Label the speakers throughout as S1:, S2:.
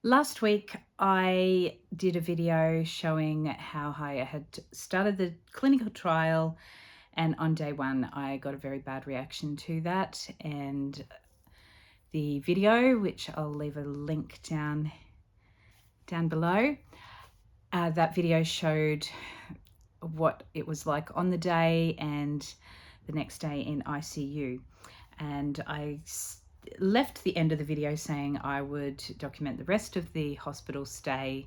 S1: Last week, I did a video showing how I had started the clinical trial, and on day one, I got a very bad reaction to that. And the video, which I'll leave a link down below, that video showed what it was like on the day and the next day in ICU. And I left the end of the video saying I would document the rest of the hospital stay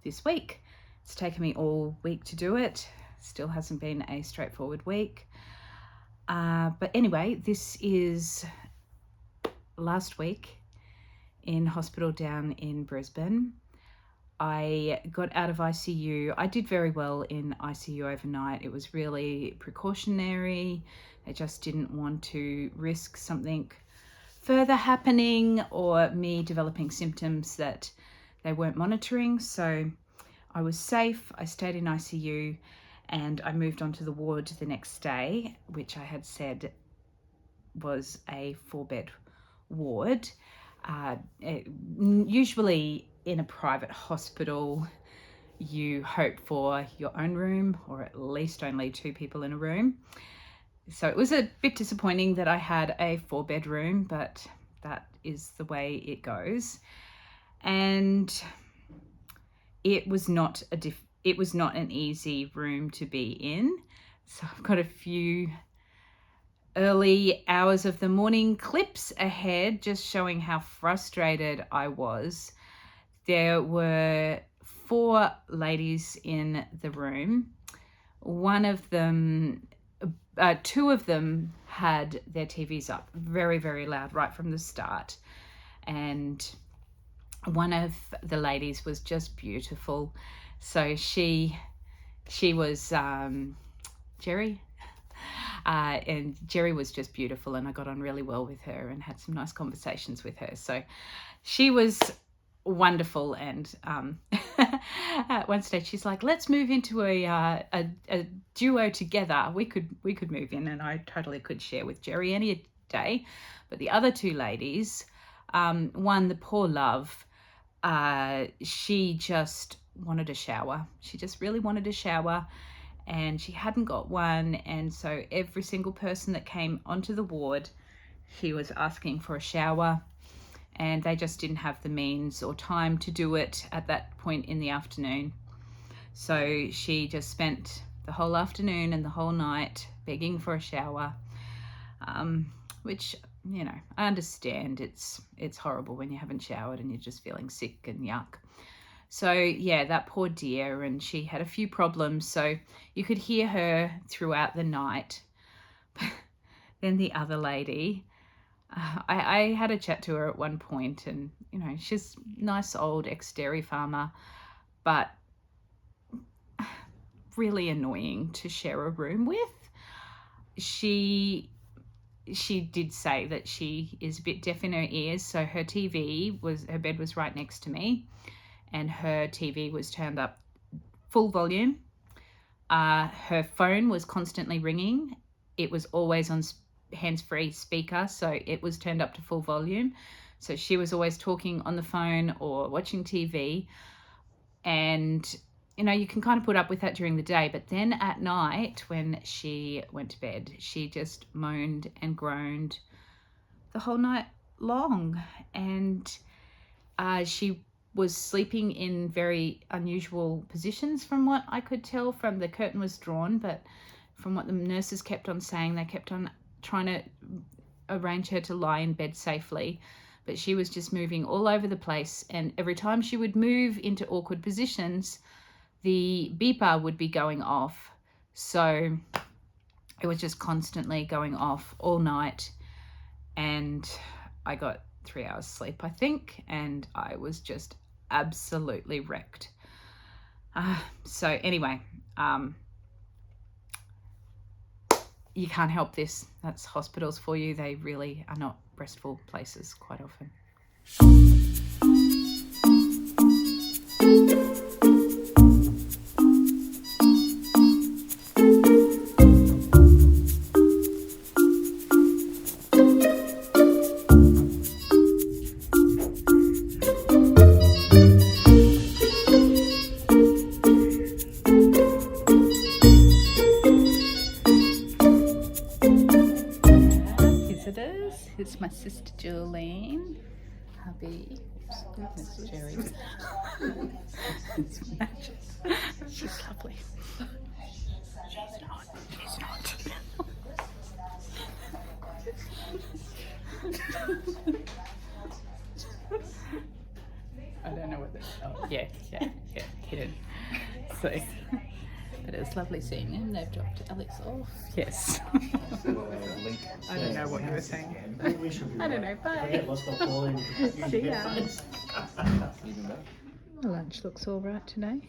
S1: this week. It's taken me all week to do it. Still hasn't been a straightforward week. But anyway, this is last week in hospital down in Brisbane. I got out of ICU. I did very well in ICU overnight. It was really precautionary. I just didn't want to risk something further happening or me developing symptoms that they weren't monitoring. So I was safe. I stayed in ICU and I moved on to the ward the next day, which I had said was a 4-bed ward. Usually in a private hospital, you hope for your own room or at least only 2 people in a room. So it was a bit disappointing that I had a 4-bed room, but that is the way it goes. And it was not an easy room to be in. So I've got a few early hours of the morning clips ahead, just showing how frustrated I was. There were 4 ladies in the room. One of them, 2 of them had their TVs up very, very loud right from the start. And one of the ladies was just beautiful. So she was Jerry. And Jerry was just beautiful, and I got on really well with her and had some nice conversations with her. So she was wonderful. And at one stage she's like, let's move into a duo together. We could move in, and I totally could share with Jerry any day. But the other 2 ladies, one, the poor love, she just wanted a shower. She just really wanted a shower, and she hadn't got one. And so every single person that came onto the ward, she was asking for a shower, and they just didn't have the means or time to do it at that point in the afternoon. So she just spent the whole afternoon and the whole night begging for a shower, which, you know, I understand. It's horrible when you haven't showered and you're just feeling sick and yuck. So yeah, that poor dear, and she had a few problems, so you could hear her throughout the night. Then the other lady, I had a chat to her at one point, and you know, she's a nice old ex-dairy farmer, but really annoying to share a room with. She did say that she is a bit deaf in her ears, so her bed was right next to me, and her TV was turned up full volume. Her phone was constantly ringing. It was always on hands-free speaker, so it was turned up to full volume. So she was always talking on the phone or watching TV. And, you know, you can kind of put up with that during the day. But then at night, when she went to bed, she just moaned and groaned the whole night long. And she was sleeping in very unusual positions from what I could tell. From the curtain was drawn, but from what the nurses kept on saying, they kept on trying to arrange her to lie in bed safely, but she was just moving all over the place. And every time she would move into awkward positions, the beeper would be going off. So it was just constantly going off all night, and I got 3 hours sleep, I think, and I was just absolutely wrecked. So anyway, you can't help this. That's hospitals for you. They really are not restful places quite often. Julene, hubby, Miss Jerry. She's lovely. She's not. She's not. I don't know what that's. Oh, yeah, hidden. So, but it was lovely seeing them. They've dropped Alex off. Yes. I don't know what you were saying. I don't know. Bye. See ya. The lunch looks all right today.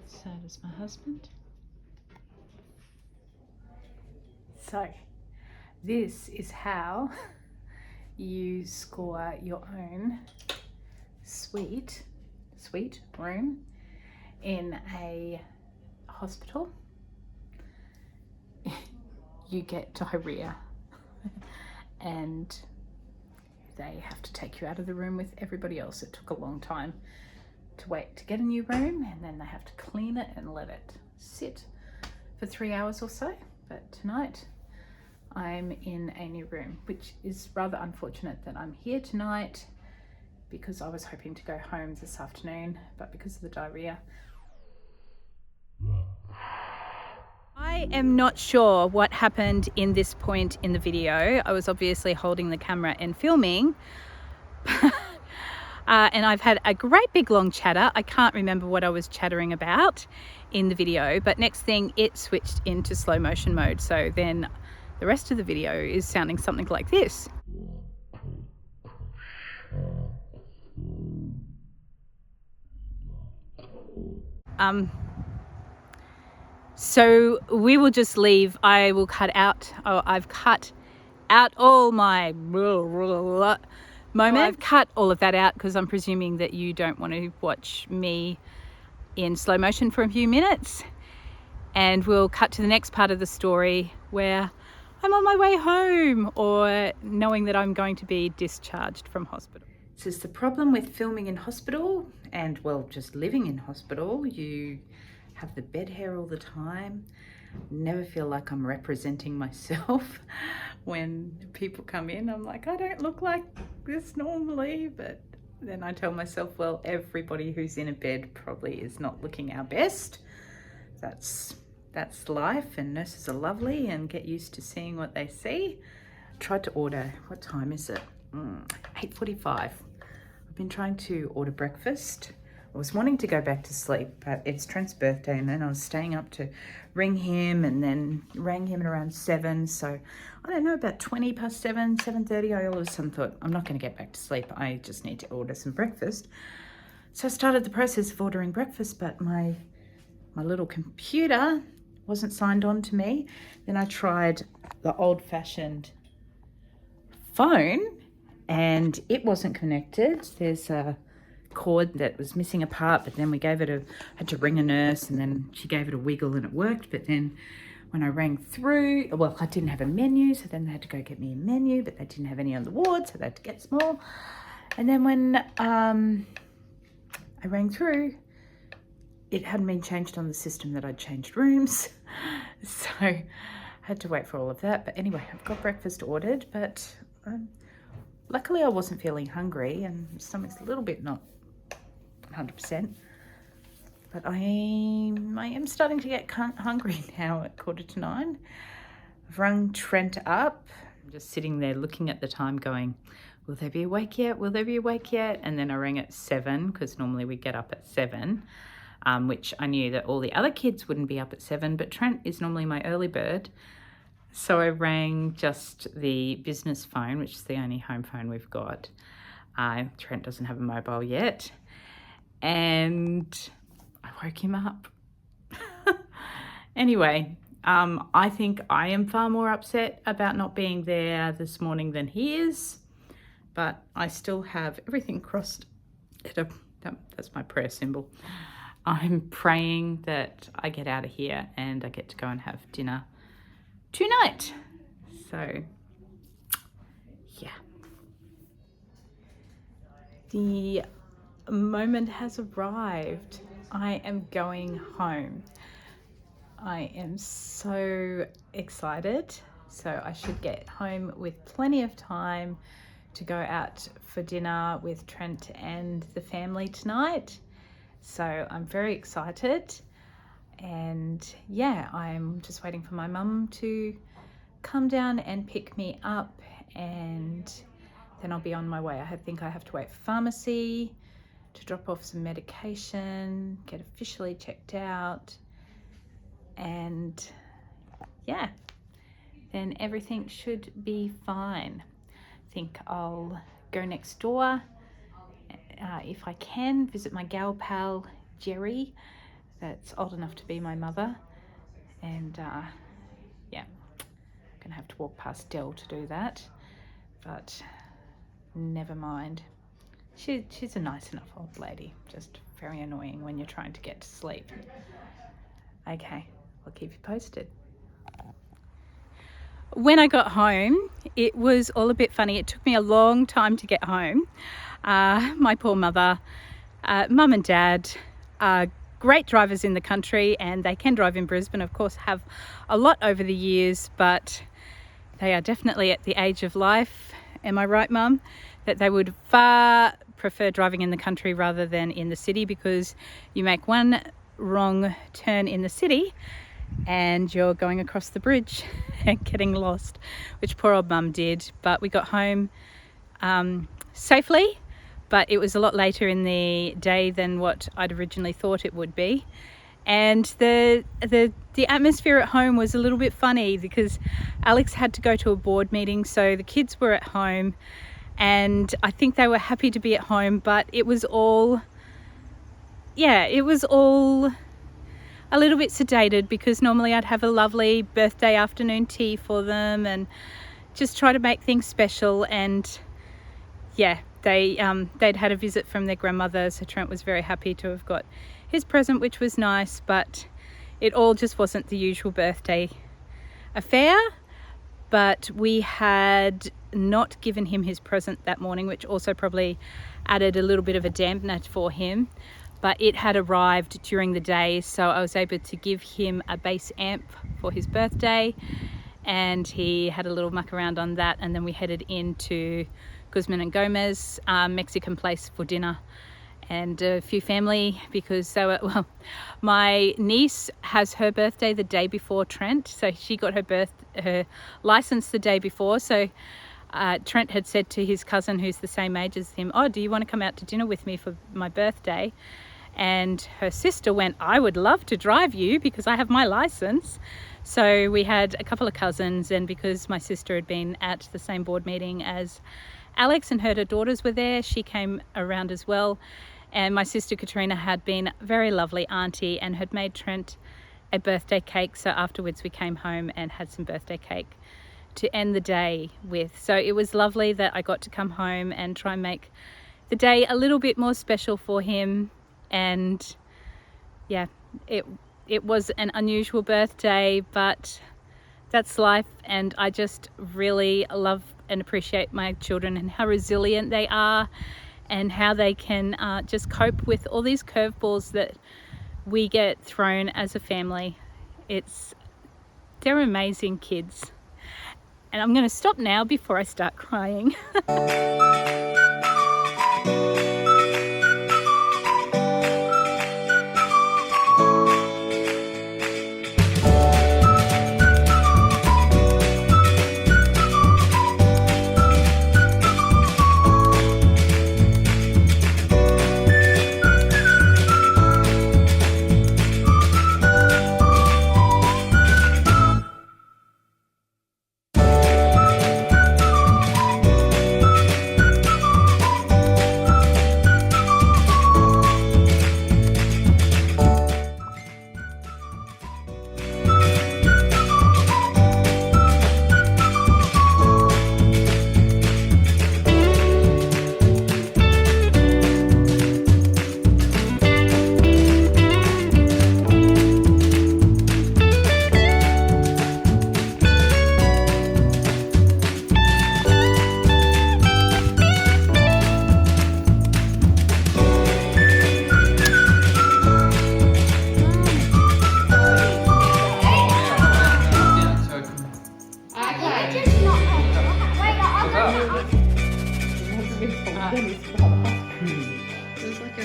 S1: So does my husband. So, this is how you score your own suite room in a hospital. You get diarrhea and they have to take you out of the room with everybody else. It took a long time to wait to get a new room, and then they have to clean it and let it sit for 3 hours or so. But tonight I'm in a new room, which is rather unfortunate that I'm here tonight because I was hoping to go home this afternoon, but because of the diarrhea. I am not sure what happened in this point in the video. I was obviously holding the camera and filming, and I've had a great big long chatter. I can't remember what I was chattering about in the video, but next thing it switched into slow motion mode. So then the rest of the video is sounding something like this. So we will just leave. I will cut out, I've cut out all my moment. I've cut all of that out because I'm presuming that you don't want to watch me in slow motion for a few minutes. And we'll cut to the next part of the story where I'm on my way home, or knowing that I'm going to be discharged from hospital. This is the problem with filming in hospital, and well, just living in hospital. You have the bed hair all the time. Never feel like I'm representing myself. When people come in, I'm like, I don't look like this normally, but then I tell myself, well, everybody who's in a bed probably is not looking our best. That's life, and nurses are lovely and get used to seeing what they see. I tried to order, what time is it? 8:45. I've been trying to order breakfast. I was wanting to go back to sleep, but it's Trent's birthday, and then I was staying up to ring him, and then rang him at around 7. So I don't know, about 20 past 7, 7:30, I all of a sudden thought, I'm not going to get back to sleep. I just need to order some breakfast. So I started the process of ordering breakfast, but my little computer wasn't signed on to me. Then I tried the old-fashioned phone, and it wasn't connected. There's a cord that was missing a part, but then we had to ring a nurse, and then she gave it a wiggle and it worked. But then when I rang through, well, I didn't have a menu, so then they had to go get me a menu, but they didn't have any on the ward, so they had to get small. And then when I rang through, it hadn't been changed on the system that I'd changed rooms. So I had to wait for all of that. But anyway, I've got breakfast ordered, but luckily I wasn't feeling hungry, and my stomach's a little bit not 100%. But I am starting to get hungry now at 8:45. I've rung Trent up. I'm just sitting there looking at the time going, will they be awake yet? Will they be awake yet? And then I rang at 7, because normally we get up at 7. Which I knew that all the other kids wouldn't be up at 7, but Trent is normally my early bird. So I rang just the business phone, which is the only home phone we've got. Trent doesn't have a mobile yet. And I woke him up. Anyway, I think I am far more upset about not being there this morning than he is, but I still have everything crossed. That's my prayer symbol. I'm praying that I get out of here and I get to go and have dinner tonight. So, yeah. The moment has arrived. I am going home. I am so excited, So I should get home with plenty of time to go out for dinner with Trent and the family tonight. So I'm very excited. And yeah, I'm just waiting for my mum to come down and pick me up, and then I'll be on my way. I think I have to wait for pharmacy to drop off some medication, get officially checked out, and yeah, then everything should be fine. I think I'll go next door, if I can, visit my gal pal Jerry, that's old enough to be my mother, and yeah, I'm gonna have to walk past Dell to do that, but never mind. She's a nice enough old lady, just very annoying when you're trying to get to sleep. Okay, I'll keep you posted. When I got home, it was all a bit funny. It took me a long time to get home. My poor mother, mum and dad are great drivers in the country, and they can drive in Brisbane, of course, have a lot over the years, but they are definitely at the age of life. Am I right, Mum? That they would far prefer driving in the country rather than in the city, because you make one wrong turn in the city and you're going across the bridge and getting lost, which poor old Mum did. But we got home safely, but it was a lot later in the day than what I'd originally thought it would be. And the atmosphere at home was a little bit funny because Alex had to go to a board meeting, so the kids were at home, and I think they were happy to be at home, but it was all a little bit sedated, because normally I'd have a lovely birthday afternoon tea for them and just try to make things special. And yeah, they'd had a visit from their grandmother, so Trent was very happy to have got his present, which was nice, but it all just wasn't the usual birthday affair. But we had not given him his present that morning, which also probably added a little bit of a dampener for him, but it had arrived during the day, so I was able to give him a bass amp for his birthday, and he had a little muck around on that, and then we headed into Guzman and Gomez Mexican place for dinner and a few family, because they were, well, my niece has her birthday the day before Trent, so she got her license the day before. So Trent had said to his cousin, who's the same age as him, "Oh, do you want to come out to dinner with me for my birthday?" And her sister went, "I would love to drive you because I have my license." So we had a couple of cousins, and because my sister had been at the same board meeting as Alex and her daughters were there, she came around as well. And my sister Katrina had been a very lovely auntie and had made Trent a birthday cake. So afterwards we came home and had some birthday cake to end the day with. So it was lovely that I got to come home and try and make the day a little bit more special for him. And yeah, it was an unusual birthday, but that's life. And I just really love and appreciate my children and how resilient they are, and how they can just cope with all these curveballs that we get thrown as a family. They're amazing kids. And I'm going to stop now before I start crying.
S2: There's like a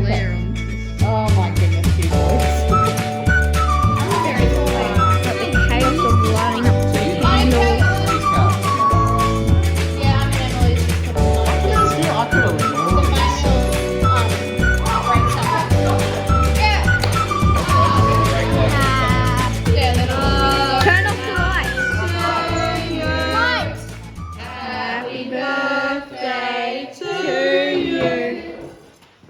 S2: layer on this.
S1: Oh my goodness, you boys.
S2: Got the chaos of lining up to the candle. Turn off the lights. Happy birthday to you.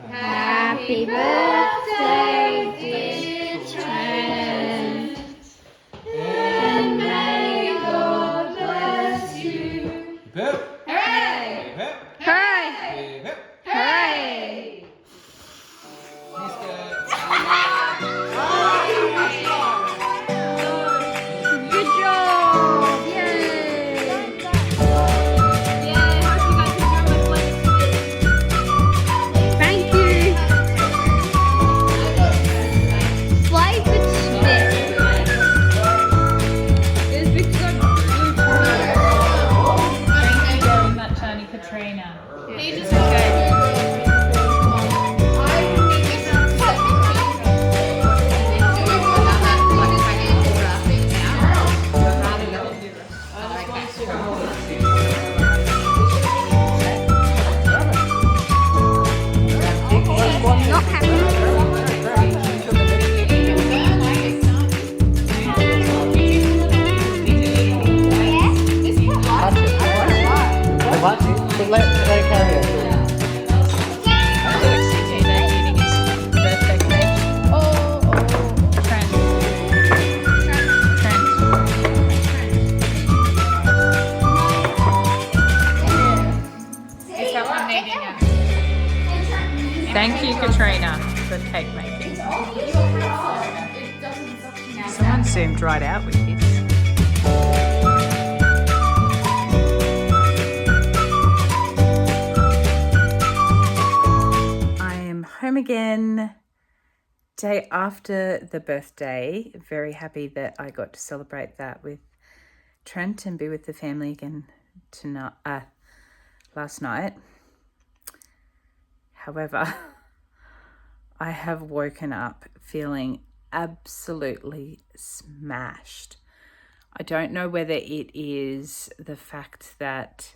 S2: Happy birthday, dear Trent. And may God bless you. Hooray! Hooray! Hooray! Good job! Yay! Thank you. Flavoured spit. It's because I'm blue.
S1: Thank you very much, Auntie Katrina.
S2: Not happy.
S3: Let it carry it.
S1: Eating his birthday cake. Trent. Is that one needing it? Thank you, Katrina, for cake making. Someone zoomed right out with this. Home again, day after the birthday. Very happy that I got to celebrate that with Trent and be with the family again tonight, last night. However, I have woken up feeling absolutely smashed. I don't know whether it is the fact that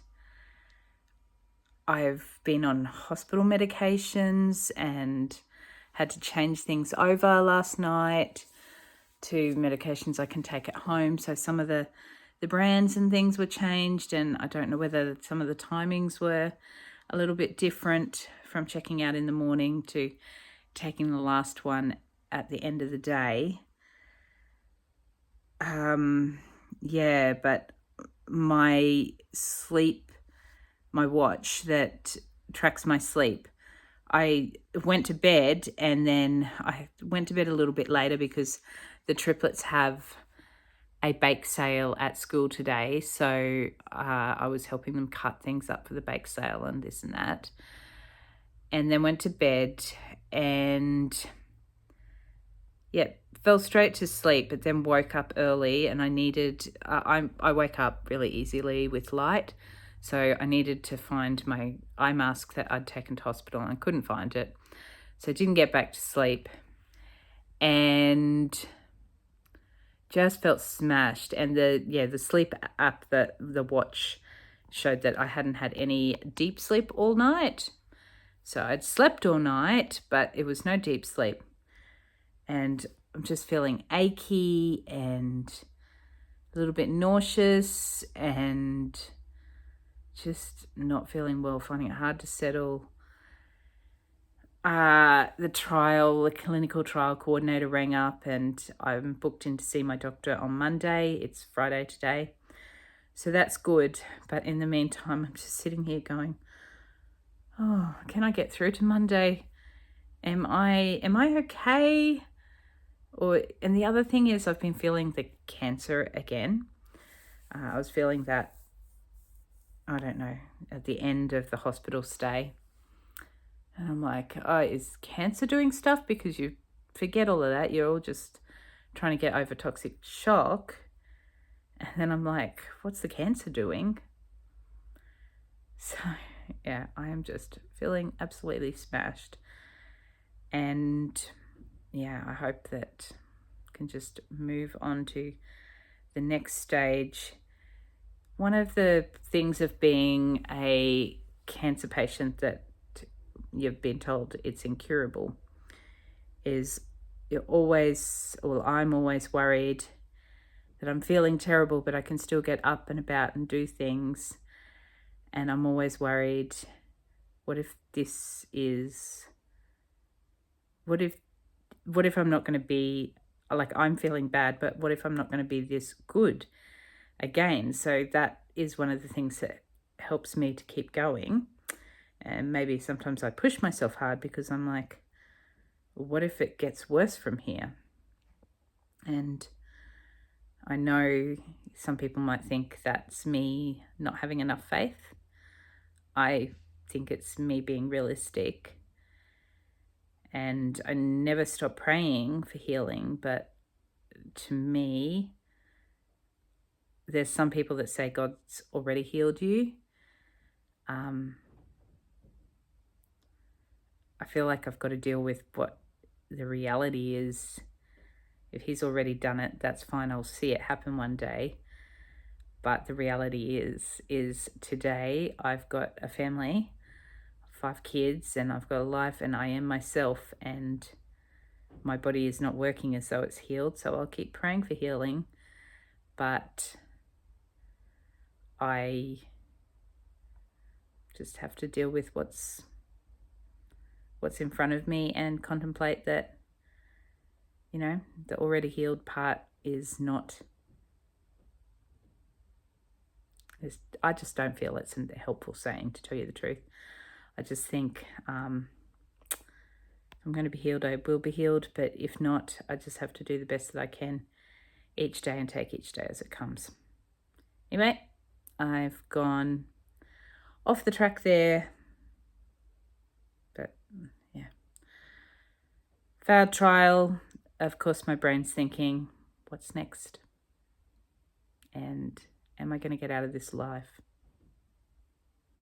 S1: I've been on hospital medications and had to change things over last night to medications I can take at home. So some of the brands and things were changed, and I don't know whether some of the timings were a little bit different from checking out in the morning to taking the last one at the end of the day. Yeah, but my watch that tracks my sleep, I went to bed, and then I went to bed a little bit later because the triplets have a bake sale at school today. So I was helping them cut things up for the bake sale and this and that. And then went to bed and fell straight to sleep, but then woke up early, and I needed, I wake up really easily with light. So I needed to find my eye mask that I'd taken to hospital, and I couldn't find it. So I didn't get back to sleep and just felt smashed. And the sleep app, the watch showed that I hadn't had any deep sleep all night. So I'd slept all night, but it was no deep sleep. And I'm just feeling achy and a little bit nauseous and just not feeling well, finding it hard to settle. The clinical trial coordinator rang up, and I'm booked in to see my doctor on Monday. It's Friday today. So that's good. But in the meantime, I'm just sitting here going, oh, can I get through to Monday? Am I okay? And the other thing is, I've been feeling the cancer again. I was feeling that, I don't know, at the end of the hospital stay. And I'm like, oh, is cancer doing stuff? Because you forget all of that. You're all just trying to get over toxic shock. And then I'm like, what's the cancer doing? So, yeah, I am just feeling absolutely smashed. And yeah, I hope that I can just move on to the next stage. One of the things of being a cancer patient that you've been told it's incurable is I'm always worried that I'm feeling terrible, but I can still get up and about and do things. And I'm always worried, what if I'm not going to be, like, I'm feeling bad, but what if I'm not going to be this good again? So that is one of the things that helps me to keep going. And maybe sometimes I push myself hard because I'm like, what if it gets worse from here? And I know some people might think that's me not having enough faith. I think it's me being realistic. And I never stop praying for healing, but to me, there's some people that say God's already healed you. I feel like I've got to deal with what the reality is. If He's already done it, that's fine. I'll see it happen one day. But the reality is today I've got a family, 5 kids, and I've got a life, and I am myself, and my body is not working as though it's healed. So I'll keep praying for healing, but I just have to deal with what's in front of me and contemplate that, the already healed part is not, I just don't feel it's a helpful saying, to tell you the truth. I just think if I'm going to be healed, I will be healed, but if not, I just have to do the best that I can each day and take each day as it comes. Anyway, I've gone off the track there, but yeah. Failed trial. Of course, my brain's thinking, what's next? And am I going to get out of this life?